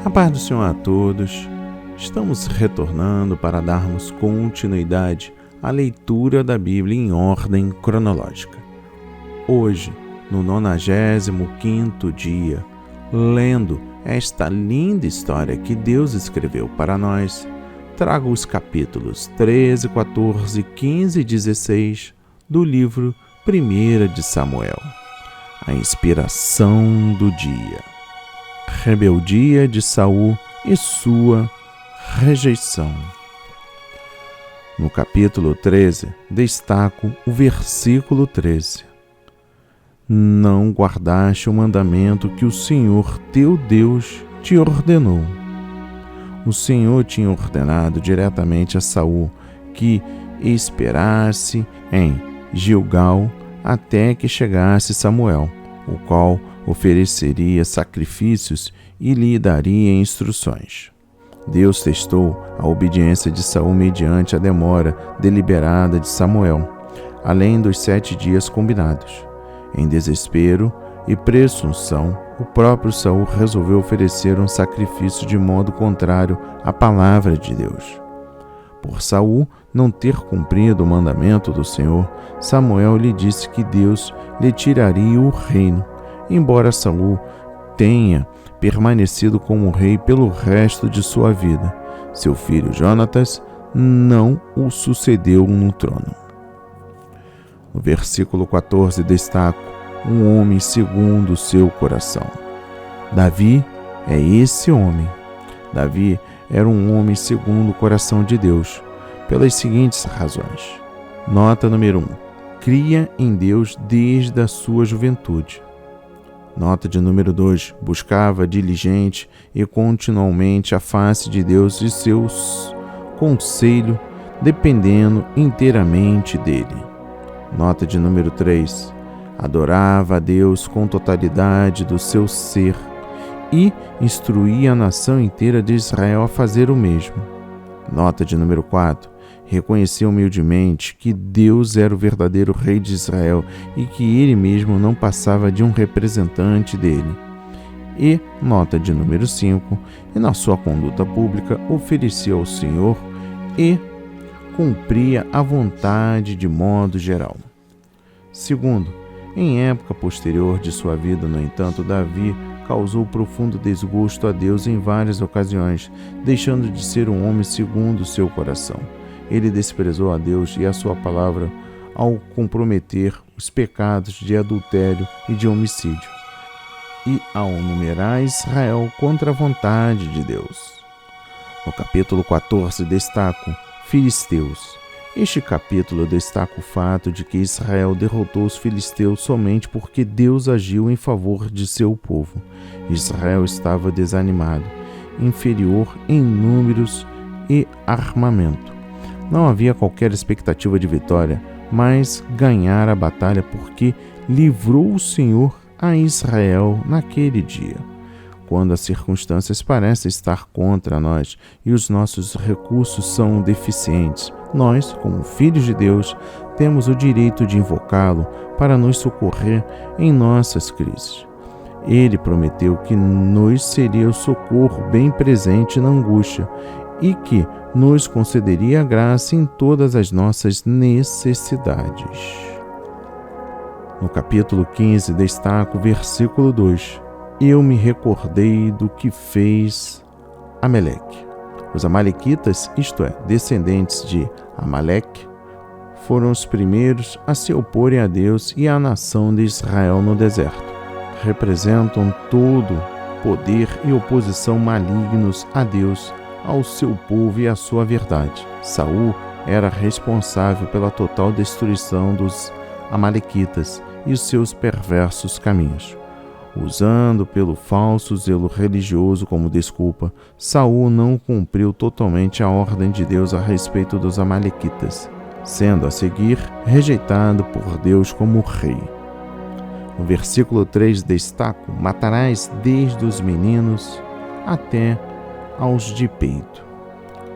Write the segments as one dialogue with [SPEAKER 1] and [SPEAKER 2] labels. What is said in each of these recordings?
[SPEAKER 1] A paz do Senhor a todos. Estamos retornando para darmos continuidade à leitura da Bíblia em ordem cronológica. Hoje, no 95º dia, lendo esta linda história que Deus escreveu para nós, trago os capítulos 13, 14, 15 e 16 do livro 1 de Samuel. A inspiração do dia. Rebeldia de Saul e sua rejeição. No capítulo 13, destaco o versículo 13. Não guardaste o mandamento que o Senhor teu Deus te ordenou. O Senhor tinha ordenado diretamente a Saul que esperasse em Gilgal até que chegasse Samuel, o qual ofereceria sacrifícios e lhe daria instruções. Deus testou a obediência de Saul mediante a demora deliberada de Samuel, além dos 7 dias combinados. Em desespero e presunção, o próprio Saul resolveu oferecer um sacrifício de modo contrário à palavra de Deus. Por Saul não ter cumprido o mandamento do Senhor, Samuel lhe disse que Deus lhe tiraria o reino, embora Saul tenha permanecido como rei pelo resto de sua vida. Seu filho Jonatas não o sucedeu no trono. No versículo 14 destaco um homem segundo o seu coração. Davi é esse homem. Davi era um homem segundo o coração de Deus, pelas seguintes razões. Nota número 1. Cria em Deus desde a sua juventude. Nota de número 2. Buscava diligente e continuamente a face de Deus e seus conselhos, dependendo inteiramente dele. Nota de número 3. Adorava a Deus com totalidade do seu ser e instruía a nação inteira de Israel a fazer o mesmo. Nota de número 4. Reconhecia humildemente que Deus era o verdadeiro rei de Israel e que ele mesmo não passava de um representante dele. E, nota de número 5, e na sua conduta pública oferecia ao Senhor e cumpria a vontade de modo geral. Segundo, em época posterior de sua vida, no entanto, Davi causou profundo desgosto a Deus em várias ocasiões, deixando de ser um homem segundo o seu coração. Ele desprezou a Deus e a sua palavra ao comprometer os pecados de adultério e de homicídio, e ao numerar Israel contra a vontade de Deus. No capítulo 14 destaco Filisteus. Este capítulo destaca o fato de que Israel derrotou os filisteus somente porque Deus agiu em favor de seu povo. Israel estava desanimado, inferior em números e armamento. Não havia qualquer expectativa de vitória, mas ganhar a batalha porque livrou o Senhor a Israel naquele dia. Quando as circunstâncias parecem estar contra nós e os nossos recursos são deficientes, nós, como filhos de Deus, temos o direito de invocá-lo para nos socorrer em nossas crises. Ele prometeu que nos seria o socorro bem presente na angústia e que nos concederia a graça em todas as nossas necessidades. No capítulo 15, destaco o versículo 2. Eu me recordei do que fez Amaleque. Os amalequitas, isto é, descendentes de Amaleque, foram os primeiros a se oporem a Deus e à nação de Israel no deserto. Representam todo poder e oposição malignos a Deus, ao seu povo e à sua verdade. Saul era responsável pela total destruição dos amalequitas e os seus perversos caminhos. Usando pelo falso zelo religioso como desculpa, Saul não cumpriu totalmente a ordem de Deus a respeito dos amalequitas, sendo a seguir rejeitado por Deus como rei. No versículo 3 destaco: matarás desde os meninos até aos de peito.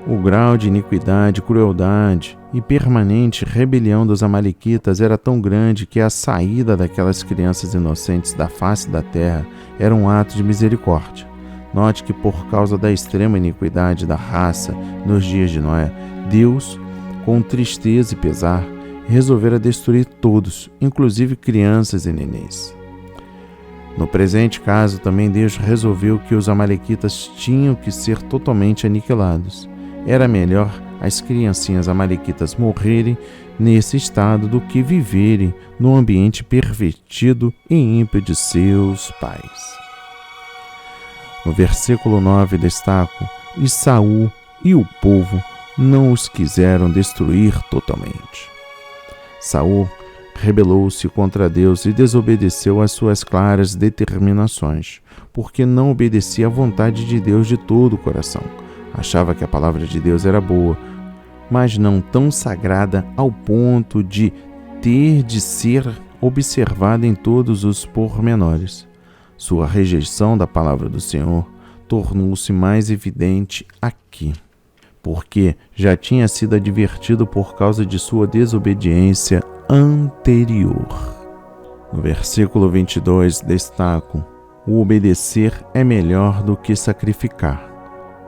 [SPEAKER 1] O grau de iniquidade, crueldade e permanente rebelião dos amalequitas era tão grande que a saída daquelas crianças inocentes da face da terra era um ato de misericórdia. Note que por causa da extrema iniquidade da raça nos dias de Noé, Deus, com tristeza e pesar, resolvera destruir todos, inclusive crianças e nenéns. No presente caso, também Deus resolveu que os amalequitas tinham que ser totalmente aniquilados. Era melhor as criancinhas amalequitas morrerem nesse estado do que viverem no ambiente pervertido e ímpio de seus pais. No versículo 9 destaco: e Saul e o povo não os quiseram destruir totalmente. Saul rebelou-se contra Deus e desobedeceu às suas claras determinações, porque não obedecia à vontade de Deus de todo o coração. Achava que a palavra de Deus era boa, mas não tão sagrada ao ponto de ter de ser observada em todos os pormenores. Sua rejeição da palavra do Senhor tornou-se mais evidente aqui, porque já tinha sido advertido por causa de sua desobediência anterior. No versículo 22 destaco: o obedecer é melhor do que sacrificar.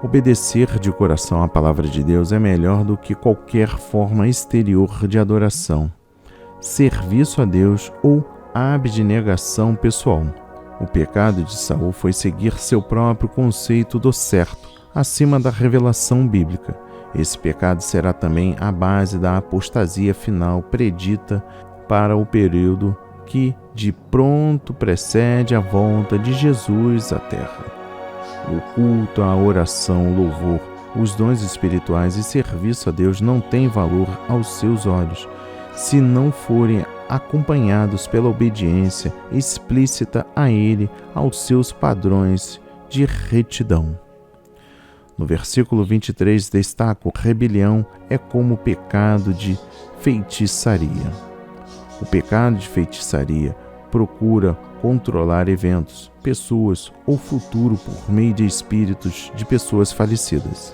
[SPEAKER 1] Obedecer de coração à palavra de Deus é melhor do que qualquer forma exterior de adoração, serviço a Deus ou abnegação pessoal. O pecado de Saul foi seguir seu próprio conceito do certo, acima da revelação bíblica. Esse pecado será também a base da apostasia final predita para o período que de pronto precede a volta de Jesus à terra. O culto, a oração, o louvor, os dons espirituais e serviço a Deus não têm valor aos seus olhos se não forem acompanhados pela obediência explícita a Ele, aos seus padrões de retidão. No versículo 23 destaco: rebelião é como pecado de feitiçaria. O pecado de feitiçaria procura controlar eventos, pessoas ou futuro por meio de espíritos de pessoas falecidas.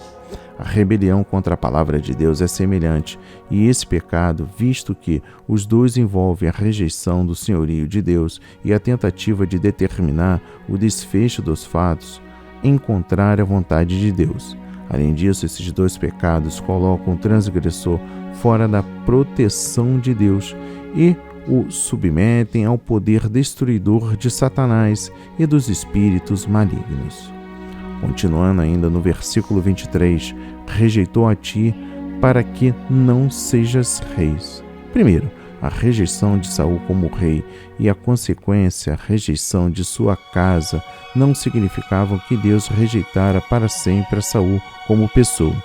[SPEAKER 1] A rebelião contra a palavra de Deus é semelhante, e esse pecado, visto que os dois envolvem a rejeição do senhorio de Deus e a tentativa de determinar o desfecho dos fatos, encontrar a vontade de Deus. Além disso, esses dois pecados colocam o transgressor fora da proteção de Deus e o submetem ao poder destruidor de Satanás e dos espíritos malignos. Continuando ainda no versículo 23, rejeitou a ti para que não sejas reis. Primeiro, a rejeição de Saul como rei e a consequência, a rejeição de sua casa, não significavam que Deus rejeitara para sempre a Saul como pessoa.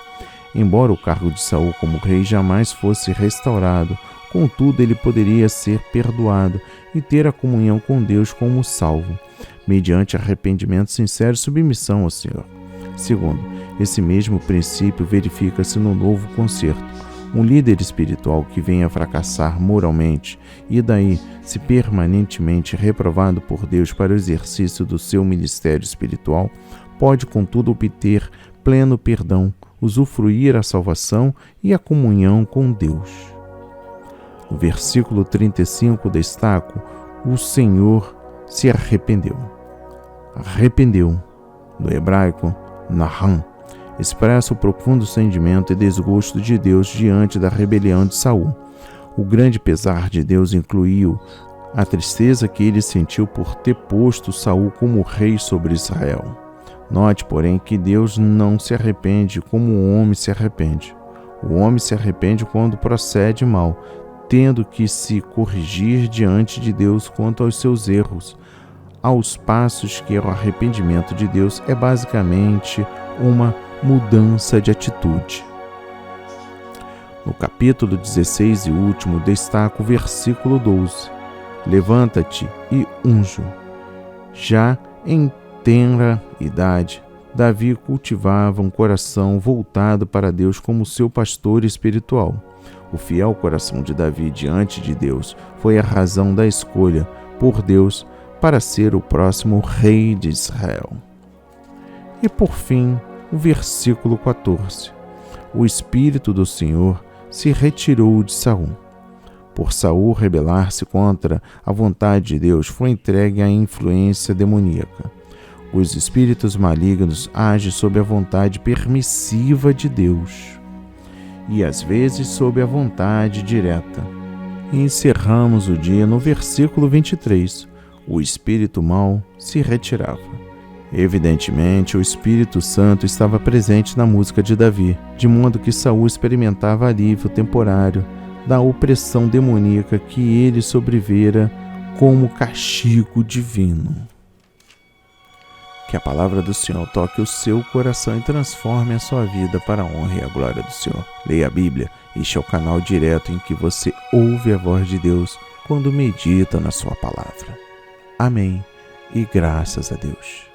[SPEAKER 1] Embora o cargo de Saul como rei jamais fosse restaurado, contudo ele poderia ser perdoado e ter a comunhão com Deus como salvo, mediante arrependimento sincero e submissão ao Senhor. Segundo, esse mesmo princípio verifica-se no novo concerto. Um líder espiritual que venha a fracassar moralmente e daí se permanentemente reprovado por Deus para o exercício do seu ministério espiritual, pode contudo obter pleno perdão, usufruir a salvação e a comunhão com Deus. No versículo 35 destaco: o Senhor se arrependeu. Arrependeu, no hebraico, naham, expressa o profundo sentimento e desgosto de Deus diante da rebelião de Saul. O grande pesar de Deus incluiu a tristeza que ele sentiu por ter posto Saul como rei sobre Israel. Note, porém, que Deus não se arrepende como o homem se arrepende. O homem se arrepende quando procede mal, tendo que se corrigir diante de Deus quanto aos seus erros, aos passos que o arrependimento de Deus é basicamente uma mudança de atitude. No capítulo 16 e último, destaca o versículo 12. Levanta-te e unge. Já em tenra idade, Davi cultivava um coração voltado para Deus como seu pastor espiritual. O fiel coração de Davi diante de Deus foi a razão da escolha por Deus para ser o próximo rei de Israel. E por fim, o versículo 14. O Espírito do Senhor se retirou de Saul. Por Saul rebelar-se contra a vontade de Deus, foi entregue à influência demoníaca. Os espíritos malignos agem sob a vontade permissiva de Deus e às vezes sob a vontade direta. E encerramos o dia no versículo 23. O espírito mau se retirava. Evidentemente, o Espírito Santo estava presente na música de Davi, de modo que Saul experimentava alívio temporário da opressão demoníaca que ele sobrevera como castigo divino. Que a palavra do Senhor toque o seu coração e transforme a sua vida para a honra e a glória do Senhor. Leia a Bíblia. Este é o canal direto em que você ouve a voz de Deus quando medita na sua palavra. Amém e graças a Deus.